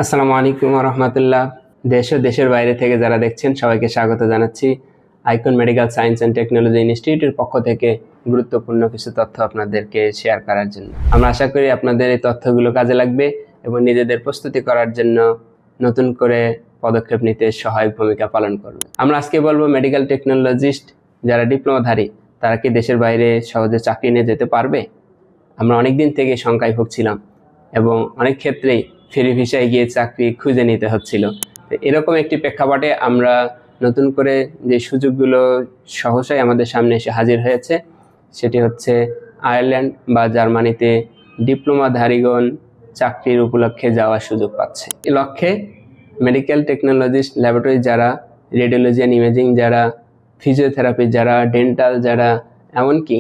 আসসালামু আলাইকুম রহমতুল্লাহ। দেশ ও দেশের বাইরে থেকে যারা দেখছেন সবাইকে স্বাগত জানাচ্ছি icon medical science and technology ইনস্টিটিউটের পক্ষ থেকে গুরুত্বপূর্ণ কিছু তথ্য আপনাদেরকে শেয়ার করার জন্য। আমরা আশা করি আপনাদের এই তথ্যগুলো কাজে লাগবে এবং নিজেদের প্রস্তুতি করার জন্য নতুন করে পদক্ষেপ নিতে সহায়ক ভূমিকা পালন করবে। আমরা আজকে বলবো মেডিকেল টেকনোলজিস্ট যারা ডিপ্লোমাধারী তারা কি দেশের বাইরে সহজে চাকরি নিয়ে যেতে পারবে? আমরা অনেকদিন থেকে শঙ্কায় ভুগছিলাম এবং অনেক ক্ষেত্রেই ফ্রি ভিসায় গিয়ে চাকরি খুঁজে নিতে হচ্ছিল। এরকম একটি প্রেক্ষাপটে আমরা নতুন করে যে সুযোগগুলো সহসাই আমাদের সামনে এসে হাজির হয়েছে সেটি হচ্ছে আয়ারল্যান্ড বা জার্মানিতে ডিপ্লোমাধারীগণ চাকরির উপলক্ষে যাওয়ার সুযোগ পাচ্ছে। এই লক্ষ্যে মেডিকেল টেকনোলজিস্ট ল্যাবরেটরি যারা, রেডিওলজি অ্যান্ড ইমেজিং যারা, ফিজিওথেরাপি যারা, ডেন্টাল যারা, এমনকি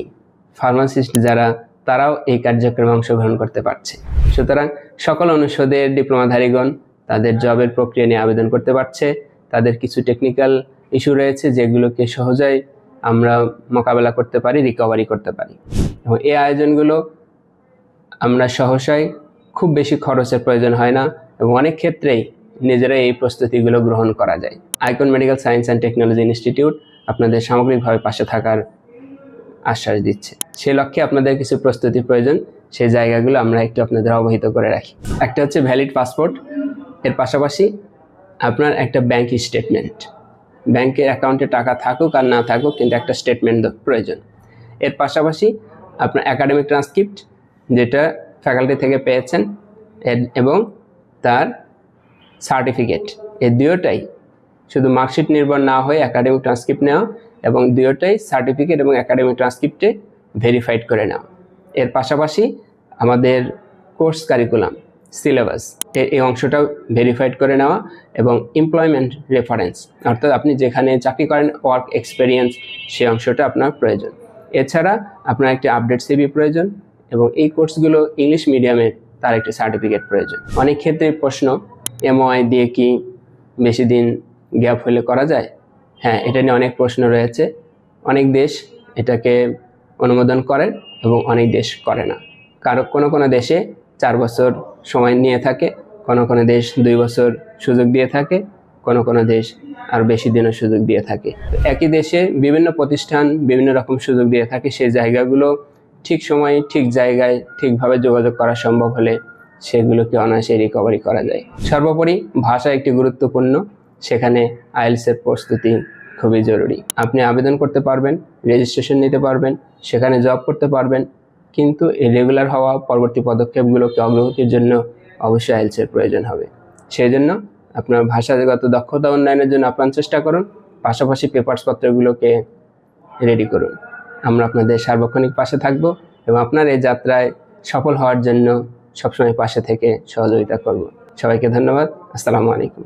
ফার্মাসিস্ট যারা, তারাও এই কার্যক্রমে অংশগ্রহণ করতে পারছে। সুতরাং সকল অনুষদের ডিপ্লোমাধারীগণ তাদের জবের প্রক্রিয়া নিয়ে আবেদন করতে পারছে। তাদের কিছু টেকনিক্যাল ইস্যু রয়েছে যেগুলোকে সহজেই আমরা মোকাবেলা করতে পারি, রিকভারি করতে পারি। এবং এই আয়োজনগুলো আমরা সহসাই খুব বেশি খরচের প্রয়োজন হয় না এবং অনেক ক্ষেত্রেই নিজেরাই এই প্রস্তুতিগুলো গ্রহণ করা যায়। Icon medical science and technology institute আপনাদের সামগ্রিকভাবে পাশে থাকার আশ্বাস দিচ্ছে। সে লক্ষ্যে আপনাদের কিছু প্রস্তুতি প্রয়োজন, সেই জায়গাগুলো আমরা একটু আপনাদের অবহিত করে রাখি। একটা হচ্ছে ভ্যালিড পাসপোর্ট, এর পাশাপাশি আপনার একটা ব্যাংক স্টেটমেন্ট, ব্যাংকের অ্যাকাউন্টে টাকা থাকুক আর না থাকুক কিন্তু একটা স্টেটমেন্ট প্রয়োজন। এর পাশাপাশি আপনার একাডেমিক ট্রান্সক্রিপ্ট যেটা ফ্যাকাল্টি থেকে পেয়েছেন এবং তার সার্টিফিকেট, এই দুটোটাই শুধু মার্কশিট নির্ভর না হয়ে একাডেমিক ট্রান্সক্রিপ্ট নেওয়া এবং দুটোটাই সার্টিফিকেট এবং একাডেমিক ট্রান্সক্রিপ্টে ভেরিফাইড করে নেওয়া। এর পাশাপাশি আমাদের কোর্স কারিকুলাম, সিলেবাস এই অংশটাও ভেরিফাইড করে নেওয়া এবং এমপ্লয়মেন্ট রেফারেন্স অর্থাৎ আপনি যেখানে চাকরি করেন ওয়ার্ক এক্সপেরিয়েন্স সেই অংশটা আপনার প্রয়োজন। এছাড়া আপনার একটি আপডেট সিভি প্রয়োজন এবং এই কোর্সগুলো ইংলিশ মিডিয়ামের, তার একটি সার্টিফিকেট প্রয়োজন। অনেক ক্ষেত্রে প্রশ্ন, এমওআই দিয়ে কি বেশি দিন গ্যাপ হলে করা যায়? হ্যাঁ, এটা নিয়ে অনেক প্রশ্ন রয়েছে। অনেক দেশ এটাকে অনুমোদন করেন এবং অনেক দেশ করে না। কোনো কোনো দেশে 4 বছর সময় নিয়ে থাকে, কোনো কোনো দেশ 2 বছর সুযোগ দিয়ে থাকে, কোনো কোনো দেশ আর বেশি দিনও সুযোগ দিয়ে থাকে। একই দেশে বিভিন্ন প্রতিষ্ঠান বিভিন্ন রকম সুযোগ দিয়ে থাকে। সেই জায়গাগুলো ঠিক সময়ে ঠিক জায়গায় ঠিকভাবে যোগাযোগ করা সম্ভব হলে সেগুলোকে অনায়াসে রিকভারি করা যায়। সর্বোপরি ভাষা একটি গুরুত্বপূর্ণ, সেখানে আইএলটিএস প্রস্তুতি খুবই জরুরি। আপনি আবেদন করতে পারবেন, রেজিস্ট্রেশন নিতে পারবেন, সেখানে জব করতে পারবেন, কিন্তু এই রেগুলার হওয়া পরবর্তী পদক্ষেপগুলোকে অগ্রগতির জন্য অবশ্যই আইএলটিএস প্রয়োজন হবে। সেই জন্য আপনার ভাষাগত দক্ষতা উন্নয়নের জন্য আপ্রাণ চেষ্টা করুন, পাশাপাশি পেপারসপত্রগুলোকে রেডি করুন। আমরা আপনাদের সার্বক্ষণিক পাশে থাকব এবং আপনার এই যাত্রায় সফল হওয়ার জন্য সবসময় পাশে থেকে সহযোগিতা করব। সবাইকে ধন্যবাদ। আসসালামু আলাইকুম।